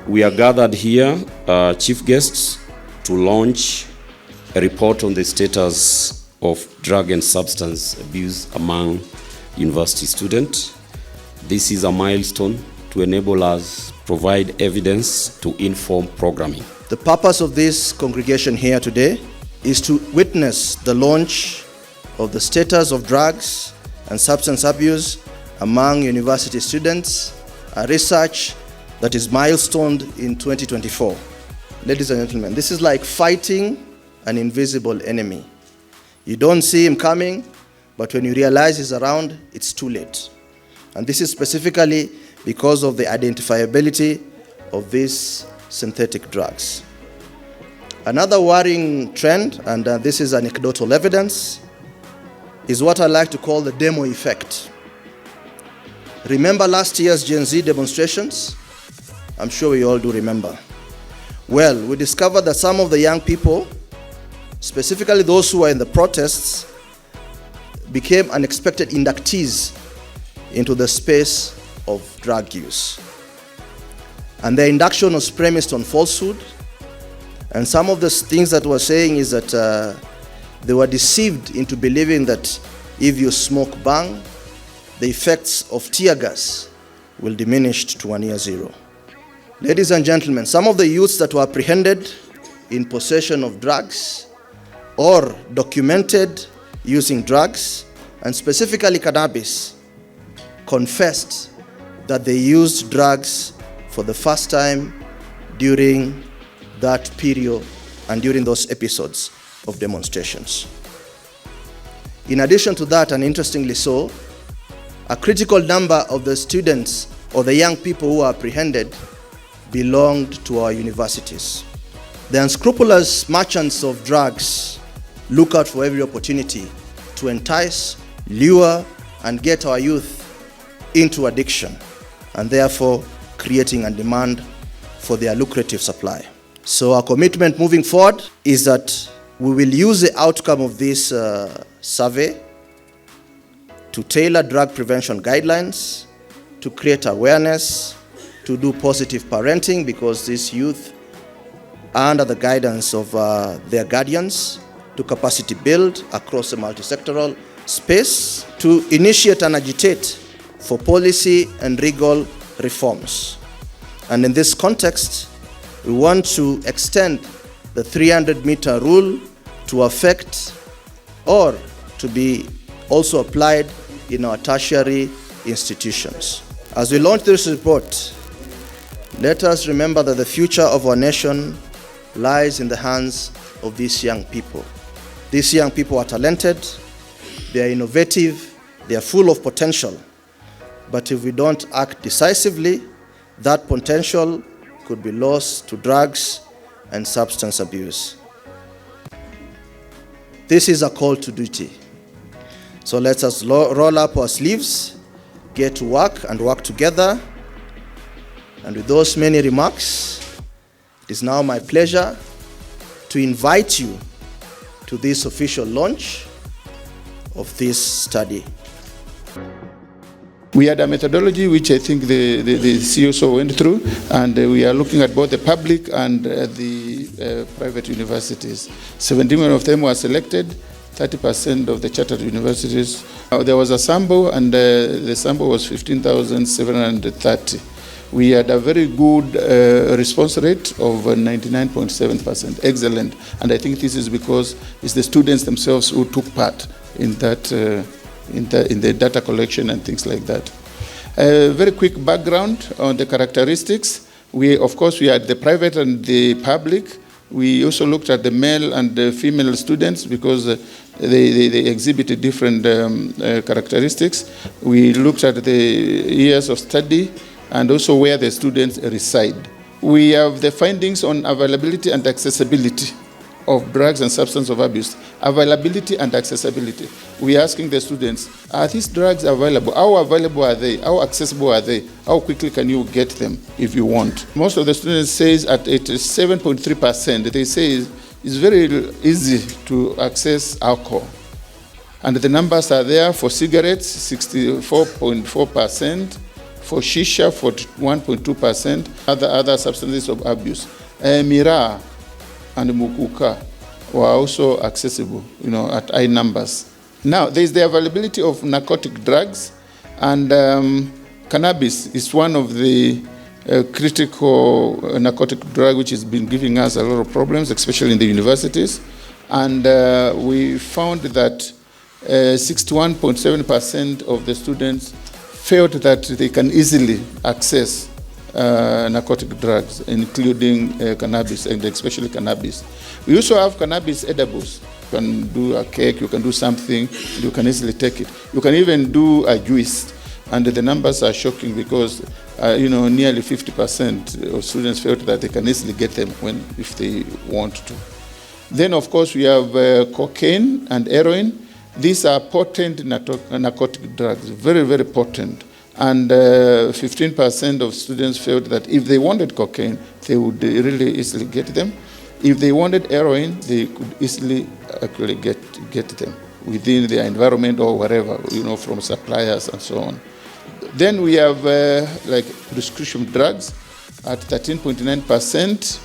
We are gathered here, chief guests, to launch a report on the status of drug and substance abuse among university students. This is a milestone to enable us provide evidence to inform programming. The purpose of this congregation here today is to witness the launch of the status of drugs and substance abuse among university students, a research that is milestoned in 2024. Ladies and gentlemen, this is like fighting an invisible enemy. You don't see him coming, but when you realize he's around, it's too late. And this is specifically because of the identifiability of these synthetic drugs. Another worrying trend, and this is anecdotal evidence, is what I like to call the demo effect. Remember last year's Gen Z demonstrations? I'm sure we all do remember. Well, we discovered that some of the young people, specifically those who were in the protests, became unexpected inductees into the space of drug use. And their induction was premised on falsehood. And some of the things that we're saying is that they were deceived into believing that if you smoke bang, the effects of tear gas will diminish to near zero. Ladies and gentlemen, some of the youths that were apprehended in possession of drugs or documented using drugs, and specifically cannabis, confessed that they used drugs for the first time during that period and during those episodes of demonstrations. In addition to that, and interestingly so, a critical number of the students or the young people who were apprehended belonged to our universities. The unscrupulous merchants of drugs look out for every opportunity to entice, lure, and get our youth into addiction, and therefore creating a demand for their lucrative supply. So our commitment moving forward is that we will use the outcome of this survey to tailor drug prevention guidelines, to create awareness, to do positive parenting, because these youth are under the guidance of their guardians, to capacity build across the multi-sectoral space, to initiate and agitate for policy and legal reforms. And in this context, we want to extend the 300-meter rule to affect or to be also applied in our tertiary institutions. As we launch this report, let us remember that the future of our nation lies in the hands of these young people. These young people are talented, they are innovative, they are full of potential. But if we don't act decisively, that potential could be lost to drugs and substance abuse. This is a call to duty. So let us roll up our sleeves, get to work and work together. And with those many remarks, it is now my pleasure to invite you to this official launch of this study. We had a methodology which I think the CSO went through, and we are looking at both the public and the private universities. 17 of them were selected, 30% of the chartered universities. There was a sample, and the sample was 15,730. We had a very good response rate of 99.7%, excellent. And I think this is because it's the students themselves who took part in that, in the data collection and things like that. Very quick background on the characteristics. Of course, we had the private and the public. We also looked at the male and the female students because they exhibited different characteristics. We looked at the years of study and also where the students reside. We have the findings on availability and accessibility of drugs and substance of abuse. Availability and accessibility. We're asking the students, are these drugs available? How available are they? How accessible are they? How quickly can you get them if you want? Most of the students say at 7.3%, they say it's very easy to access alcohol. And the numbers are there for cigarettes, 64.4%, For shisha, 41.2%. Other substances of abuse. Miraa and mukuka were also accessible, at high numbers. Now, there is the availability of narcotic drugs, and cannabis is one of the critical narcotic drug which has been giving us a lot of problems, especially in the universities. And we found that 61.7% of the students felt that they can easily access narcotic drugs, including cannabis, and especially cannabis. We also have cannabis edibles. You can do a cake, you can do something, you can easily take it. You can even do a juice, and the numbers are shocking because nearly 50% of students felt that they can easily get them if they want to. Then, of course, we have cocaine and heroin. These are potent narcotic drugs, very, very potent. And 15% of students felt that if they wanted cocaine, they would really easily get them. If they wanted heroin, they could easily actually get them within their environment or wherever, from suppliers and so on. Then we have prescription drugs at 13.9%.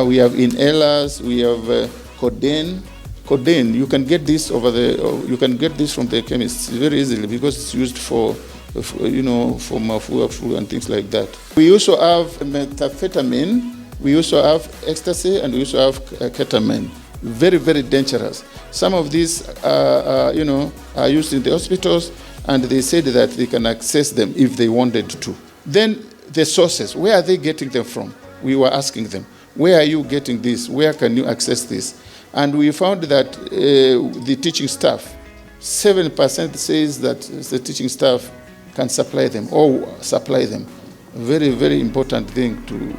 We have inhalers. We have codeine. Codeine, you can get this from the chemists very easily because it's used for mafua and things like that. We also have methamphetamine. We also have ecstasy, and we also have ketamine. Very, very dangerous. Some of these are used in the hospitals, and they said that they can access them if they wanted to. Then the sources, where are they getting them from? We were asking them, where are you getting this? Where can you access this? And we found that the teaching staff, 7% says that the teaching staff can supply them or supply them. Very, very important thing to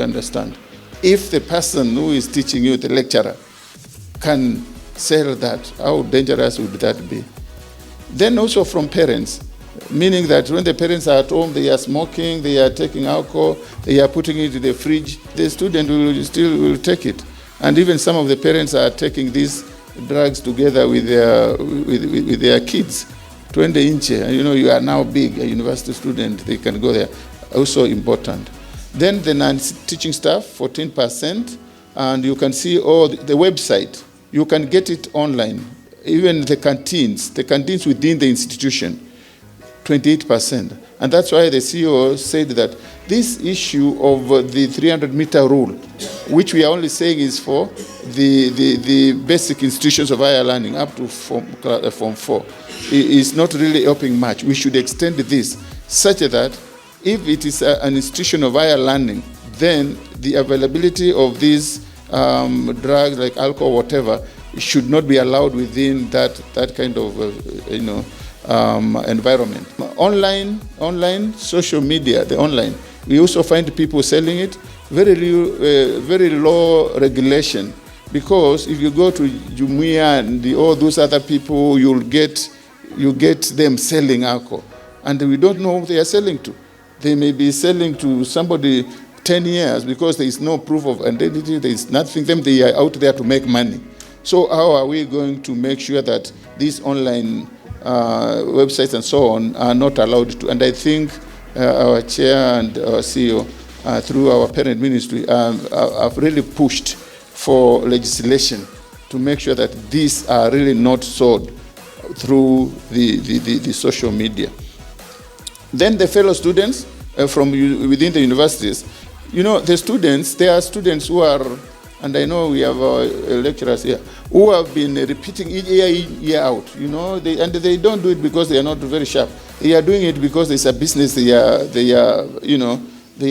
understand. If the person who is teaching you, the lecturer, can sell that, how dangerous would that be? Then also from parents, meaning that when the parents are at home, they are smoking, they are taking alcohol, they are putting it in the fridge, the student will take it. And even some of the parents are taking these drugs together with their kids. 20 inches, you are now big, a university student, they can go there. Also important. Then the non-teaching staff, 14%, and you can see the website. You can get it online. Even the canteens within the institution, 28%. And that's why the CEO said that this issue of the 300-meter rule, which we are only saying is for the basic institutions of higher learning up to Form 4, is not really helping much. We should extend this such that if it is an institution of higher learning, then the availability of these drugs like alcohol, whatever, should not be allowed within that kind of environment. Online, social media, the online. We also find people selling it, very low regulation, because if you go to Jumuiya and all those other people, you get them selling alcohol, and we don't know who they are selling to. They may be selling to somebody 10 years because there is no proof of identity, there is nothing, they are out there to make money. So how are we going to make sure that these online websites and so on are not allowed to? And I think our chair and our CEO, through our parent ministry, have really pushed for legislation to make sure that these are really not sold through the social media. Then the fellow students from within the universities, the students, there are students who are, and I know we have our lecturers here, who have been repeating year out, and they don't do it because they are not very sharp. They are doing it because it's a business they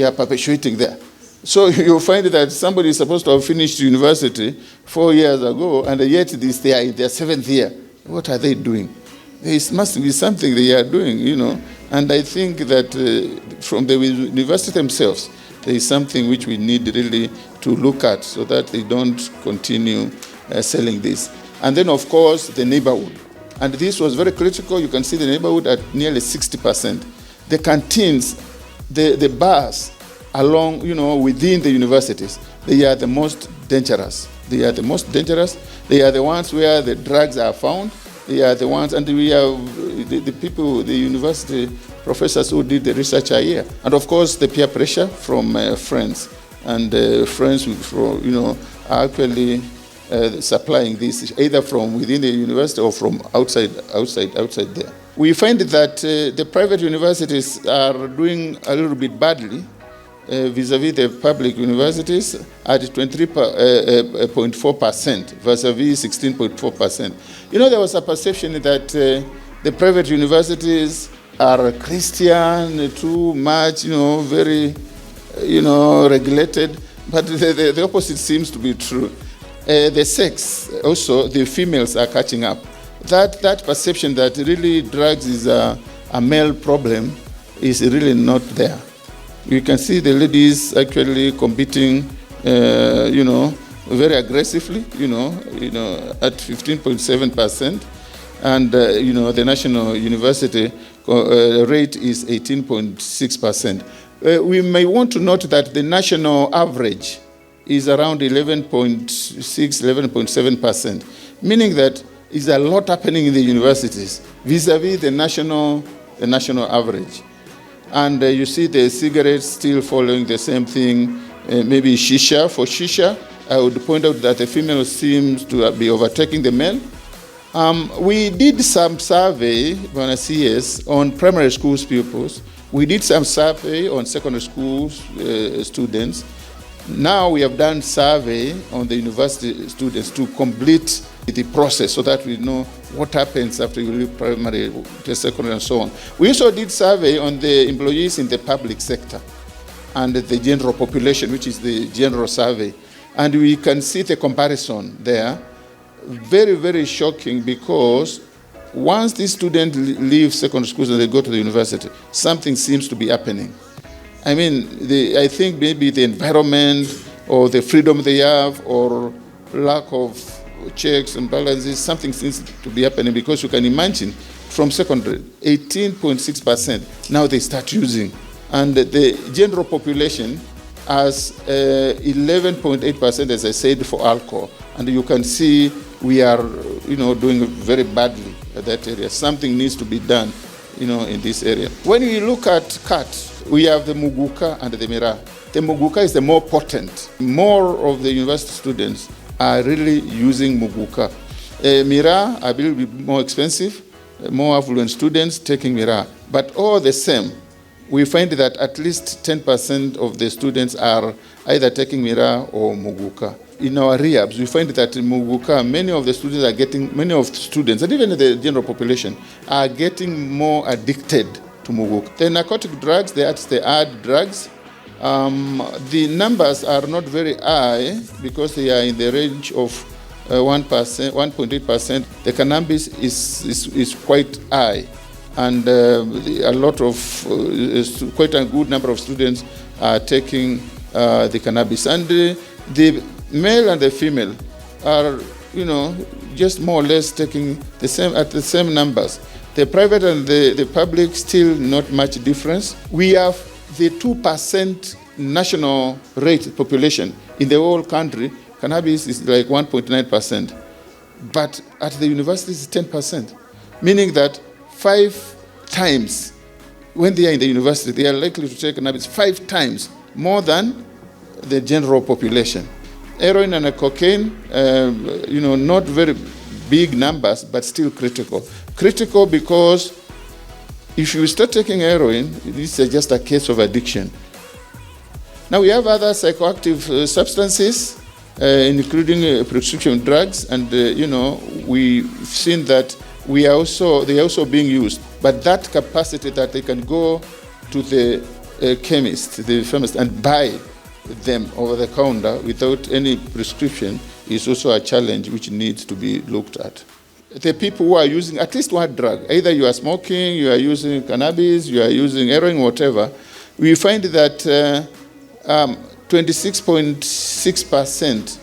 are perpetuating there. So you find that somebody is supposed to have finished university 4 years ago, and yet they are in their 7th year. What are they doing? There must be something they are doing, And I think that from the university themselves, there is something which we need really to look at so that they don't continue selling this. And then, of course, the neighborhood. And this was very critical. You can see the neighborhood at nearly 60%. The canteens, the bars along, within the universities, they are the most dangerous. They are the most dangerous. They are the ones where the drugs are found. They are the ones, and we have the people, the university professors who did the research are here. And of course, the peer pressure from friends. And friends who, are actually supplying this, either from within the university or from outside there. We find that the private universities are doing a little bit badly vis-a-vis the public universities at 23.4% vis-a-vis 16.4%. There was a perception that the private universities are Christian, too much, very, regulated. But the opposite seems to be true. The sex, also, the females are catching up. That perception that really drugs is a male problem is really not there. You can see the ladies actually competing, very aggressively, at 15.7%, and the national university rate is 18.6%. We may want to note that the national average is around 11.6, 11.7%, meaning that is a lot happening in the universities vis-a-vis the national average. And you see the cigarettes still following the same thing, maybe shisha. For shisha, I would point out that the female seems to be overtaking the male. We did some survey, CS, on primary school pupils. We did some survey on secondary school students. Now we have done survey on the university students to complete the process so that we know what happens after you leave primary to secondary and so on. We also did survey on the employees in the public sector and the general population, which is the general survey. And we can see the comparison there. Very, very shocking, because once these students leave secondary schools and they go to the university, something seems to be happening. I mean, I think maybe the environment or the freedom they have or lack of checks and balances, something seems to be happening, because you can imagine from secondary, 18.6%, now they start using. And the general population has 11.8%, as I said, for alcohol. And you can see we are, doing very badly at that area. Something needs to be done, in this area. When we look at cut, we have the Muguka and the Mira. The Muguka is the more potent. More of the university students are really using Muguka. Mira, I believe, will be more expensive. More affluent students taking Mira. But all the same, we find that at least 10% of the students are either taking Mira or Muguka. In our rehabs, we find that in Muguka, many of the students, and even the general population, are getting more addicted to Muguka. The narcotic drugs, the hard drugs, the numbers are not very high because they are in the range of 1%, 1.8%. The cannabis is quite high, and quite a good number of students are taking the cannabis. And the male and the female are, just more or less taking the same numbers. The private and the public, still not much difference. We have the 2% national rate population in the whole country. Cannabis is like 1.9%. But at the university, it's 10%. Meaning that 5 times, when they are in the university, they are likely to take cannabis 5 times more than the general population. Heroin and cocaine, not very big numbers, but still critical. Critical because if you start taking heroin, this is just a case of addiction. Now we have other psychoactive substances, including prescription drugs, and we've seen that they are also being used. But that capacity that they can go to the chemist, the pharmacist, and buy them over the counter without any prescription is also a challenge which needs to be looked at. The people who are using at least one drug, either you are smoking, you are using cannabis, you are using heroin, whatever, we find that 26.6%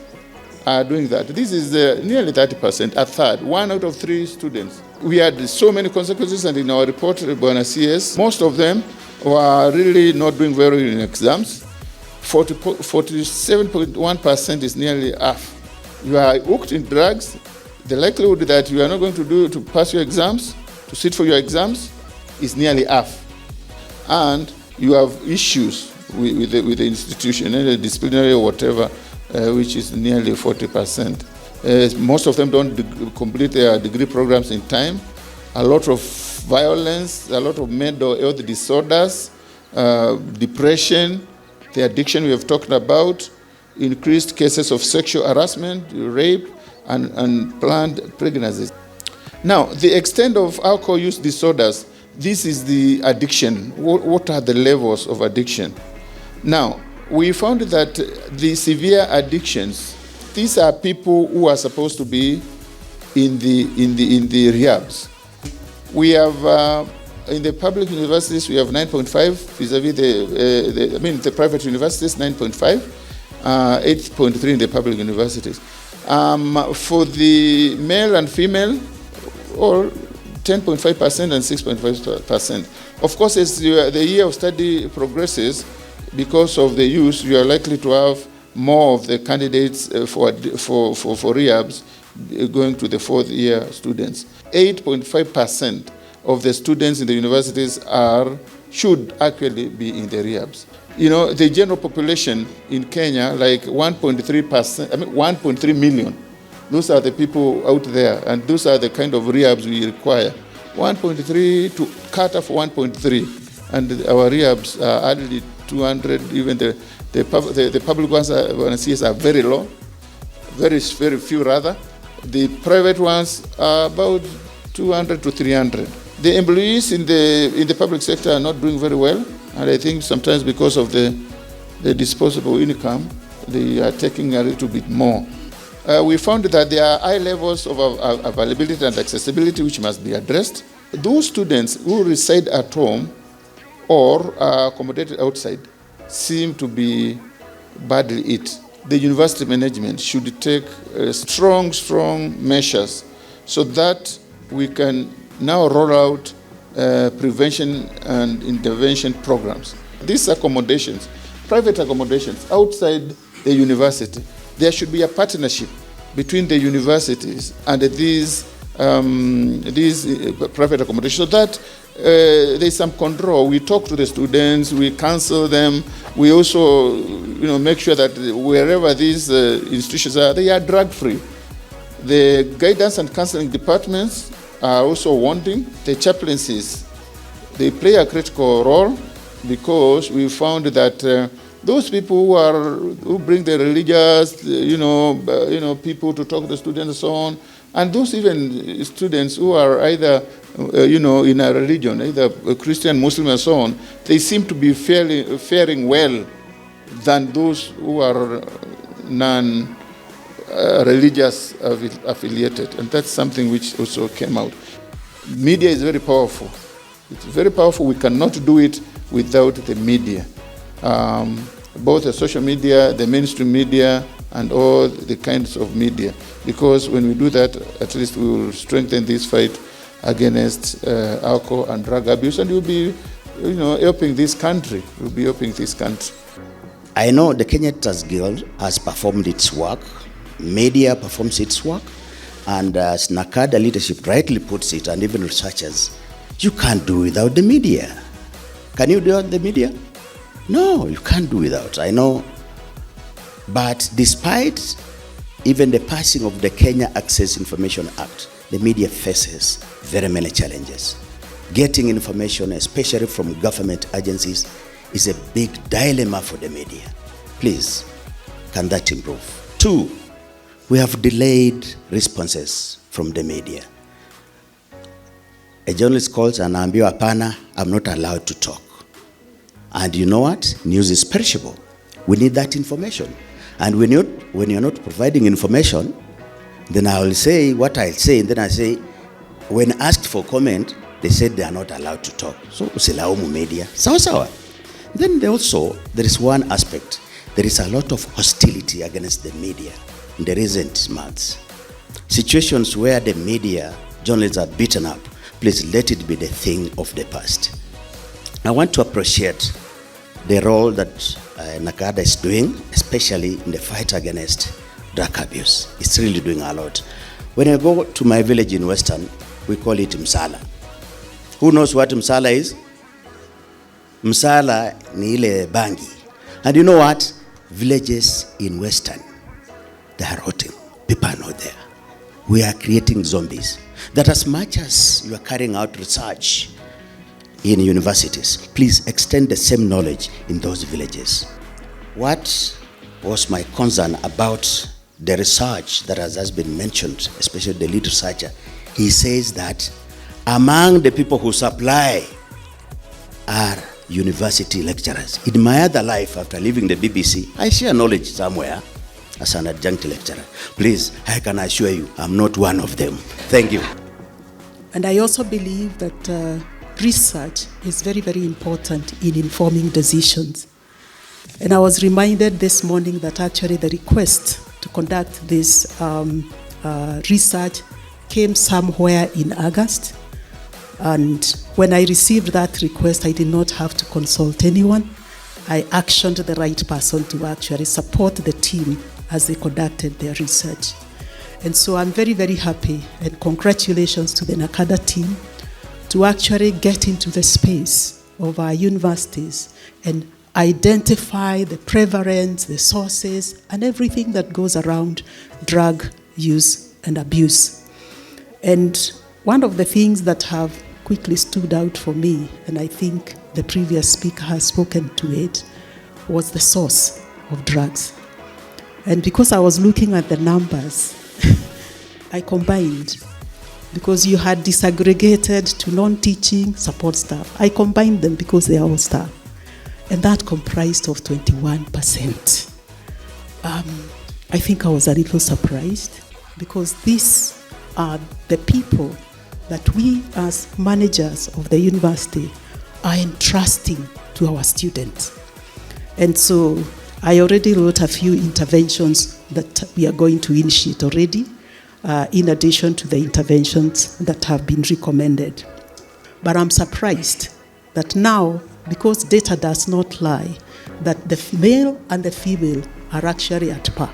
are doing that. This is nearly 30%, a third, 1 out of 3 students. We had so many consequences, and in our report, Bomas, most of them were really not doing very well in exams. 47.1% is nearly half. You are hooked in drugs. The likelihood that you are not going to pass your exams, to sit for your exams, is nearly half. and you have issues with the institution, either disciplinary or whatever, which is nearly 40%. Most of them don't complete their degree programs in time. A lot of violence, a lot of mental health disorders, depression, the addiction we have talked about, increased cases of sexual harassment, rape, and planned pregnancies. Now, the extent of alcohol use disorders, this is the addiction. What are the levels of addiction? Now, we found that the severe addictions, these are people who are supposed to be in the rehabs. We have in the public universities we have 9.5 vis-a-vis the private universities 9.5, 8.3 in the public universities. For the male and female, or 10.5% and 6.5%. Of course, as the year of study progresses, because of the use, you are likely to have more of the candidates for rehabs going to the fourth year students. 8.5% of the students in the universities should actually be in the rehabs. You know, the general population in Kenya, like 1.3 million. Those are the people out there, and those are the kind of rehabs we require. 1.3 to cut off 1.3, and our rehabs are hardly 200. Even the public ones are very low, very few rather. The private ones are about 200 to 300. The employees in the public sector are not doing very well, and I think sometimes because of the disposable income, they are taking a little bit more. We found that there are high levels of availability and accessibility which must be addressed. Those students who reside at home or are accommodated outside seem to be badly hit. The university management should take strong measures so that we can now roll out prevention and intervention programs. These accommodations, private accommodations outside the university, there should be a partnership between the universities and these private accommodations, so that there's some control. We talk to the students, we counsel them, we also make sure that wherever these institutions are, they are drug-free. The guidance and counseling departments are also wanting. The chaplaincies, they play a critical role, because we found that those people who bring the religious, people to talk to the students and so on, and those even students who are either, in a religion, either Christian, Muslim, and so on, they seem to be faring well than those who are non-religious affiliated, and that's something which also came out. Media is very powerful. It's very powerful. We cannot do it without the media. Both the social media, the mainstream media, and all the kinds of media. Because when we do that, at least we will strengthen this fight against alcohol and drug abuse, and we'll be, helping this country. We'll be helping this country. I know the Kenya Teachers Guild has performed its work, media performs its work, and as NACADA leadership rightly puts it, and even researchers, you can't do without the media. Can you do without the media? No, you can't do without. I know. But despite even the passing of the Kenya Access Information Act, the media faces very many challenges. Getting information, especially from government agencies, is a big dilemma for the media. Please, can that improve? 2, we have delayed responses from the media. A journalist calls and anaambiwa hapana, I'm not allowed to talk. And you know what? News is perishable. We need that information. And when you're not providing information, then I will say what I'll say, and then I say, when asked for comment, they said they are not allowed to talk. So usilaumu media. Sawa. Then there is one aspect. There is a lot of hostility against the media in the recent months. Situations where the media, journalists are beaten up, please let it be the thing of the past. I want to appreciate the role that NACADA is doing, especially in the fight against drug abuse. It's really doing a lot. When I go to my village in Western, we call it Msala. Who knows what Msala is? Msala ni ile bangi. And you know what? Villages in Western, they are rotting. People are not there. We are creating zombies. That as much as you are carrying out research in universities, please extend the same knowledge in those villages. What was my concern about the research that has just been mentioned, especially the lead researcher? He says that among the people who supply are university lecturers. In my other life, after leaving the BBC, I share knowledge somewhere as an adjunct lecturer. Please, I can assure you, I'm not one of them. Thank you. And I also believe that research is very, very important in informing decisions. And I was reminded this morning that actually the request to conduct this research came somewhere in August. And when I received that request, I did not have to consult anyone. I actioned the right person to actually support the team as they conducted their research. And so I'm very, very happy, and congratulations to the NACADA team to actually get into the space of our universities and identify the prevalence, the sources, and everything that goes around drug use and abuse. And one of the things that have quickly stood out for me, and I think the previous speaker has spoken to it, was the source of drugs. And because I was looking at the numbers, I combined, because you had disaggregated to non-teaching support staff. I combined them because they are all staff. And that comprised of 21%. I think I was a little surprised, because these are the people that we as managers of the university are entrusting to our students. And so I already wrote a few interventions that we are going to initiate already, in addition to the interventions that have been recommended. But I'm surprised that now, because data does not lie, that the male and the female are actually at par.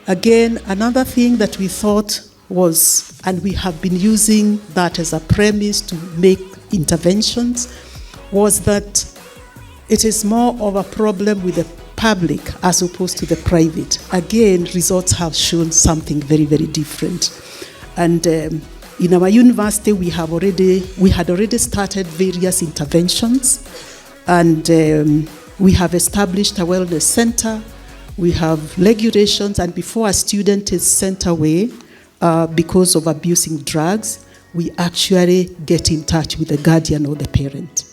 Again, another thing that we thought was, and we have been using that as a premise to make interventions, was that it is more of a problem with the public as opposed to the private. Again, results have shown something very, very different. And in our university, we had already started various interventions, and we have established a wellness center. We have regulations, and before a student is sent away because of abusing drugs, we actually get in touch with the guardian or the parent.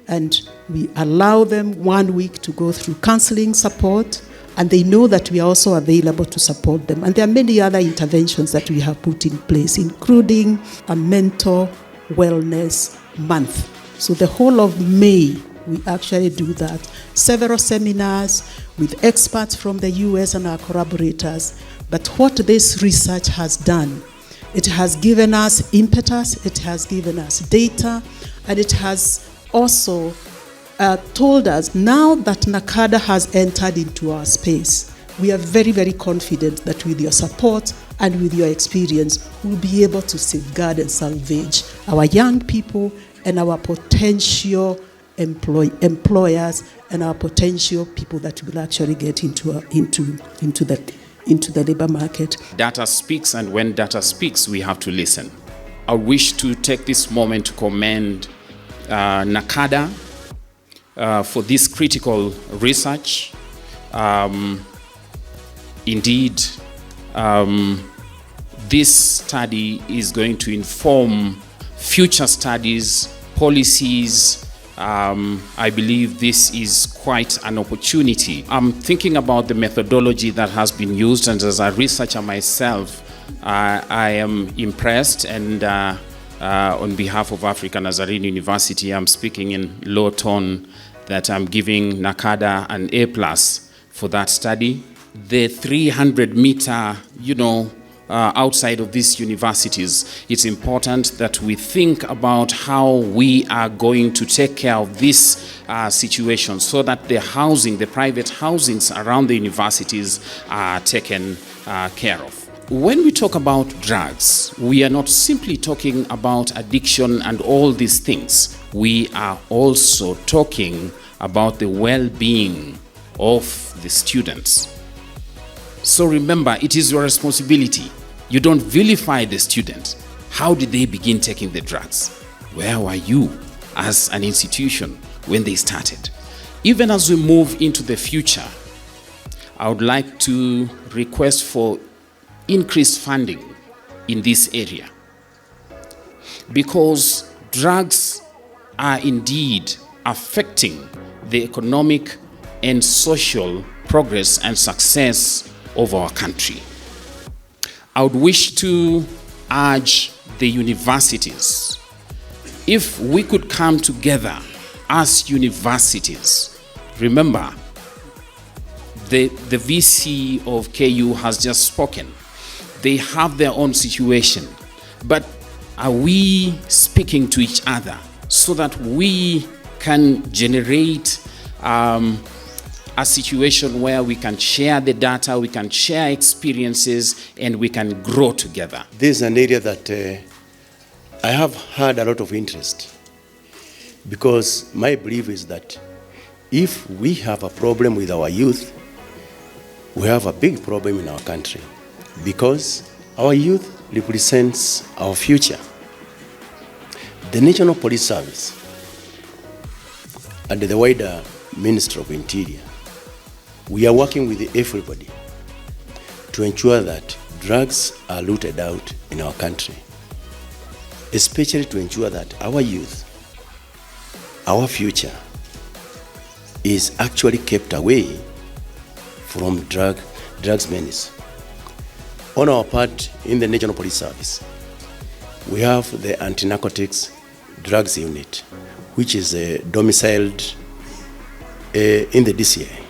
And we allow them 1 week to go through counseling support, and they know that we are also available to support them. And there are many other interventions that we have put in place, including a mental wellness month. So the whole of May, we actually do that. Several seminars with experts from the US and our collaborators. But what this research has done, it has given us impetus, it has given us data, and it has also told us now that NACADA has entered into our space, we are very, very confident that with your support and with your experience, we'll be able to safeguard and salvage our young people and our potential employers and our potential people that will actually get into the labor market. Data speaks, and when data speaks, we have to listen. I wish to take this moment to commend NACADA for this critical research. Indeed, this study is going to inform future studies, policies. I believe this is quite an opportunity. I'm thinking about the methodology that has been used, and as a researcher myself, I am impressed, and on behalf of African Nazarene University, I'm speaking in low tone that I'm giving NACADA an A+ for that study. The 300-meter, outside of these universities, it's important that we think about how we are going to take care of this situation so that the housing, the private housings around the universities are taken care of. When we talk about drugs, we are not simply talking about addiction and all these things. we are also talking about the well-being of the students. So remember, it is your responsibility. You don't vilify the student. How did they begin taking the drugs? Where were you as an institution when they started? Even as we move into the future, I would like to request for increased funding in this area, because drugs are indeed affecting the economic and social progress and success of our country. I would wish to urge the universities, if we could come together as universities. Remember, the VC of KU has just spoken. They have their own situation, but are we speaking to each other so that we can generate a situation where we can share the data, we can share experiences, and we can grow together? This is an area that I have had a lot of interest, because my belief is that if we have a problem with our youth, we have a big problem in our country, because our youth represents our future. The National Police Service and the wider Ministry of Interior, we are working with everybody to ensure that drugs are rooted out in our country, especially to ensure that our youth, our future, is actually kept away from drugs menace. On our part in the National Police Service, we have the Anti-Narcotics Drugs Unit, which is domiciled in the DCI.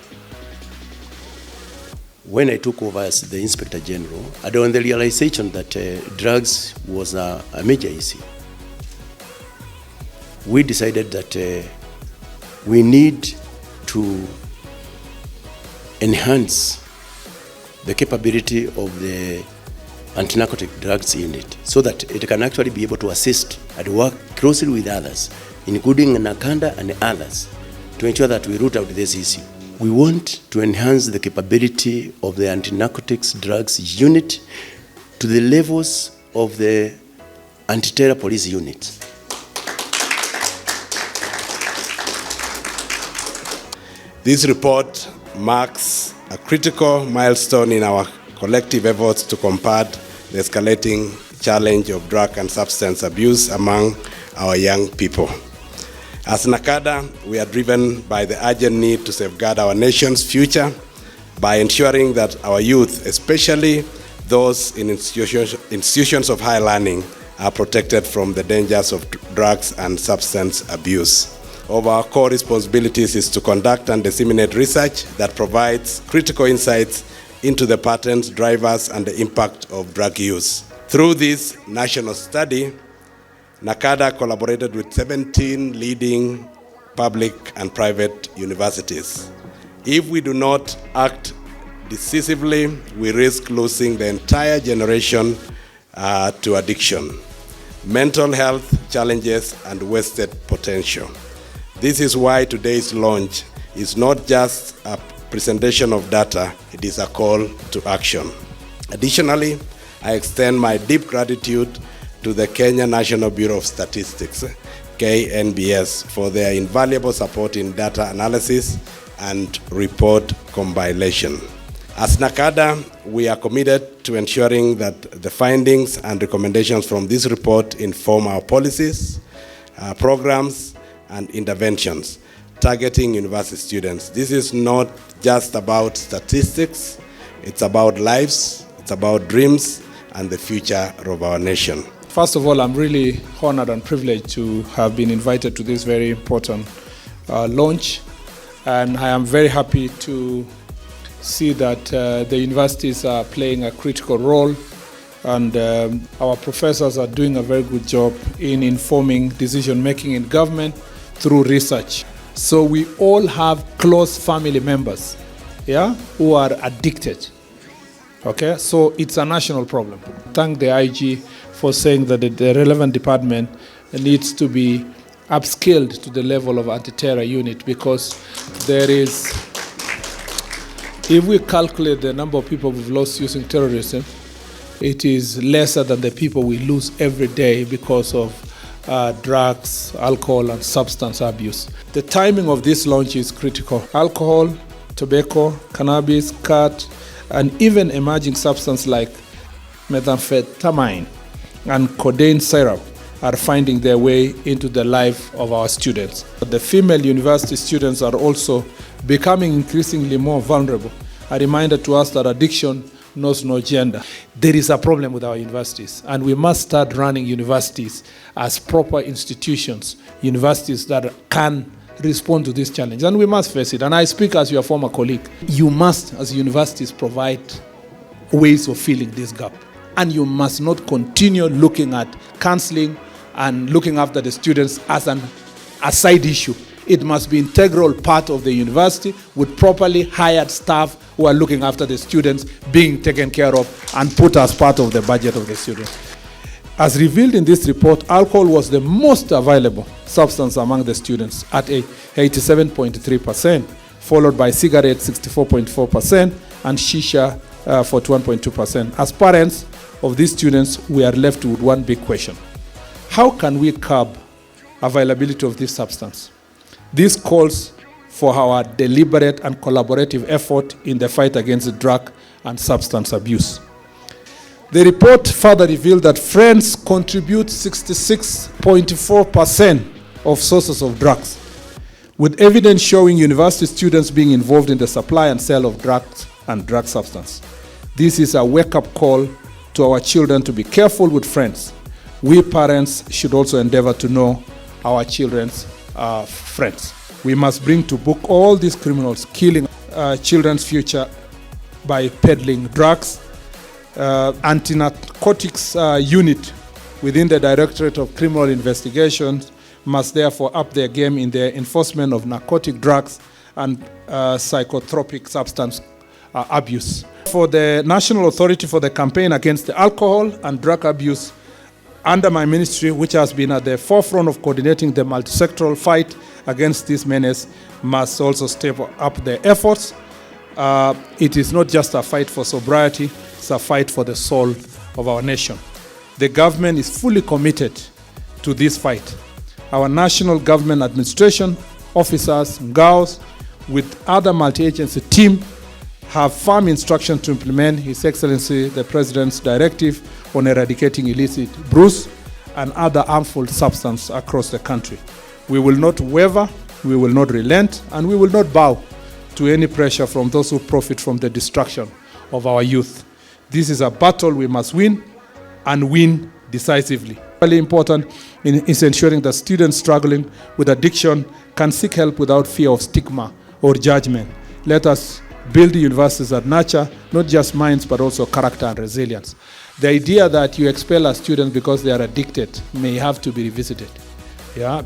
When I took over as the Inspector General, I had the realization that drugs was a major issue. We decided that we need to enhance the capability of the Anti-Narcotic Drugs Unit so that it can actually be able to assist and work closely with others, including Nakanda and others, to ensure that we root out this issue. We want to enhance the capability of the Anti-Narcotics Drugs Unit to the levels of the Anti-Terror Police Unit. This report marks a critical milestone in our collective efforts to combat the escalating challenge of drug and substance abuse among our young people. As NACADA, we are driven by the urgent need to safeguard our nation's future by ensuring that our youth, especially those in institutions of higher learning, are protected from the dangers of drugs and substance abuse. One of our core responsibilities is to conduct and disseminate research that provides critical insights into the patterns, drivers, and the impact of drug use. Through this national study, NACADA collaborated with 17 leading public and private universities. If we do not act decisively, we risk losing the entire generation to addiction, mental health challenges, and wasted potential. This is why today's launch is not just a presentation of data, it is a call to action. Additionally, I extend my deep gratitude to the Kenya National Bureau of Statistics, KNBS, for their invaluable support in data analysis and report compilation. As NACADA, we are committed to ensuring that the findings and recommendations from this report inform our policies, programs, and interventions targeting university students. This is not just about statistics, it's about lives, it's about dreams, and the future of our nation. First of all, I'm really honored and privileged to have been invited to this very important launch, and I am very happy to see that the universities are playing a critical role, and our professors are doing a very good job in informing decision-making in government through research. So we all have close family members, who are addicted. Okay, so it's a national problem. Thank the IG for saying that the relevant department needs to be upscaled to the level of anti-terror unit, because there is, if we calculate the number of people we've lost using terrorism, it is lesser than the people we lose every day because of drugs, alcohol, and substance abuse. The timing of this launch is critical. Alcohol, tobacco, cannabis, cat, and even emerging substances like methamphetamine and codeine syrup are finding their way into the life of our students. The female university students are also becoming increasingly more vulnerable. A reminder to us that addiction knows no gender. There is a problem with our universities, and we must start running universities as proper institutions, universities that can respond to this challenge, and we must face it. And I speak as your former colleague. You must, as universities, provide ways of filling this gap, and you must not continue looking at counseling and looking after the students as a side issue. It must be an integral part of the university with properly hired staff who are looking after the students being taken care of and put as part of the budget of the students. As revealed in this report, alcohol was the most available substance among the students at 87.3%, followed by cigarettes 64.4% and shisha 41.2%. As parents of these students, we are left with one big question. How can we curb availability of this substance? This calls for our deliberate and collaborative effort in the fight against drug and substance abuse. The report further revealed that friends contribute 66.4% of sources of drugs, with evidence showing university students being involved in the supply and sale of drugs and drug substance. This is a wake-up call to our children to be careful with friends. We parents should also endeavor to know our children's friends. We must bring to book all these criminals killing children's future by peddling drugs. Anti-narcotics unit within the Directorate of Criminal Investigations must therefore up their game in their enforcement of narcotic drugs and psychotropic substance abuse. For the National Authority for the Campaign Against the Alcohol and Drug Abuse under my ministry, which has been at the forefront of coordinating the multi-sectoral fight against this menace, must also step up their efforts. It is not just a fight for sobriety, it's a fight for the soul of our nation. The government is fully committed to this fight. Our national government administration, officers, GAOs, with other multi-agency team, have firm instruction to implement His Excellency the President's directive on eradicating illicit brews and other harmful substances across the country. We will not waver, we will not relent, and we will not bow to any pressure from those who profit from the destruction of our youth. This is a battle we must win, and win decisively. Really important is ensuring that students struggling with addiction can seek help without fear of stigma or judgment. Let us build universities that nurture not just minds but also character and resilience. The idea that you expel a student because they are addicted may have to be revisited.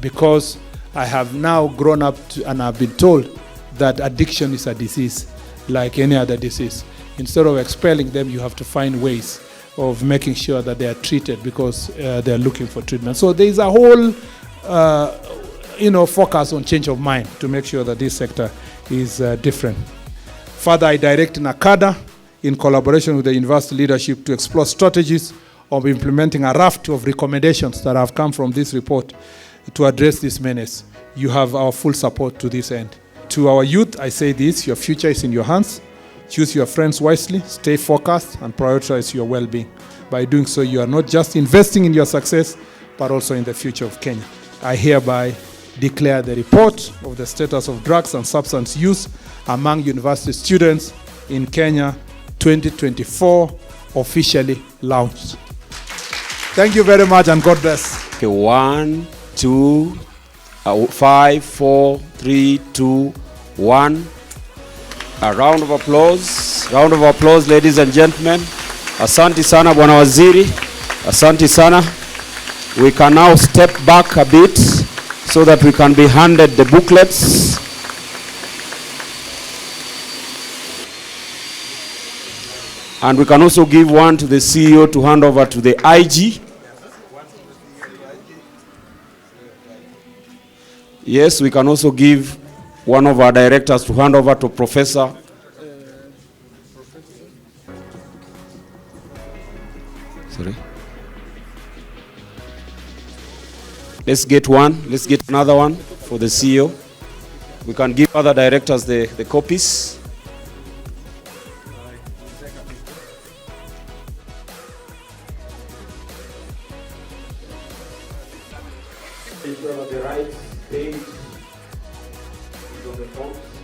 Because I have now grown up and I've been told that addiction is a disease like any other disease. Instead of expelling them, you have to find ways of making sure that they are treated because they are looking for treatment. So there is a whole focus on change of mind to make sure that this sector is different. Further, I direct NACADA in collaboration with the university leadership to explore strategies of implementing a raft of recommendations that have come from this report to address this menace. You have our full support to this end. To our youth, I say this: your future is in your hands. Choose your friends wisely, stay focused, and prioritize your well-being. By doing so, you are not just investing in your success, but also in the future of Kenya. I hereby declare the report of the status of drugs and substance use among university students in Kenya 2024 officially launched. Thank you very much, and God bless. Okay, 1, 2, 5, 4, 3, 2, 1. A round of applause. Round of applause, ladies and gentlemen. Asante sana, Bwana Waziri. Asante sana. We can now step back a bit so that we can be handed the booklets. And we can also give one to the CEO to hand over to the IG. Yes, we can also give one of our directors to hand over to Professor. Sorry. Let's get one. Let's get another one for the CEO. We can give other directors the copies. If you have the right page, it's on the form.